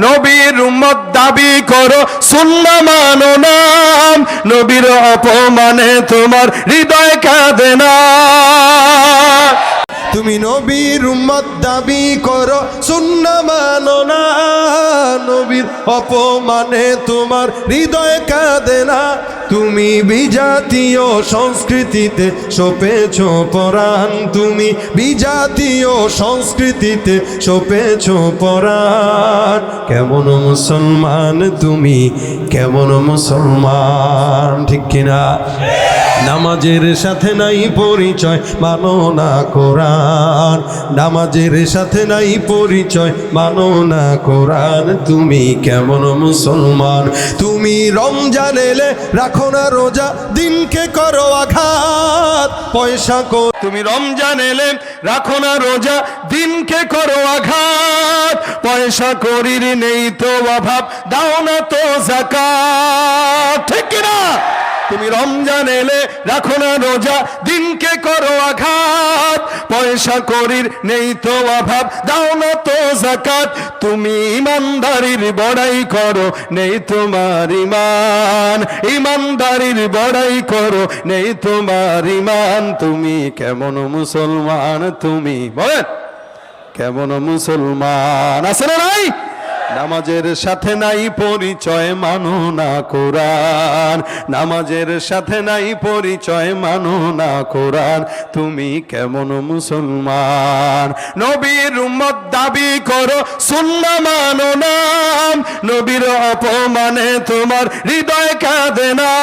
নবীর উম্মত দাবি করো সুন্নাহ মানো না, নবীর অপমানে তোমার হৃদয় কাঁদে না। তুমি নবীর উম্মত দাবি করো সুন্নাহ মানো না, নবীর অপমানে তোমার হৃদয় কাঁদে না। তুমি বিজাতীয় সংস্কৃতিতে সপেছ পরাণ, তুমি বিজাতীয় সংস্কৃতিতে সপেছ পরাণ। কেমন মুসলমান তুমি, কেমন মুসলমান, ঠিক কিনা? নামাজের সাথে নাই পরিচয়, মানো না কোরআন। নামাজের সাথে নাই পরিচয়, মানো না কোরআন। তুমি কেমন মুসলমান? তুমি রমজান এলে রাখো না রোজা, দিনকে করো আঘাত, পয়সা তুমি রমজান এলে রাখো না রোজা, দিনকে করো আঘাত। পয়সা করির নেই তো অভাব, দাও না তো যাকাত, ঠিক কিনা? তুমি রমজান এলে রাখো না রোজা, দিনকে করো আঘাত। পয়সা করির নেই তো অভাব, দাও না তো যাকাত। তুমি ইমানদারির বড়াই করো, নেই তোমার ইমান। ইমানদারির বড়াই করো, নেই তোমার ইমান। তুমি কেমন মুসলমান? তুমি বলেন কেমন মুসলমান? আছে না নাই? নামাজের সাথে নাই পরিচয়, মানো না কোরআন। নামাজের সাথে নাই পরিচয়, মানো না কোরআন। তুমি কেমন মুসলমান? নবীর উম্মত দাবি করো সুন্নাহ মানো না, নবীর অপমানে তোমার হৃদয় কাঁদে না।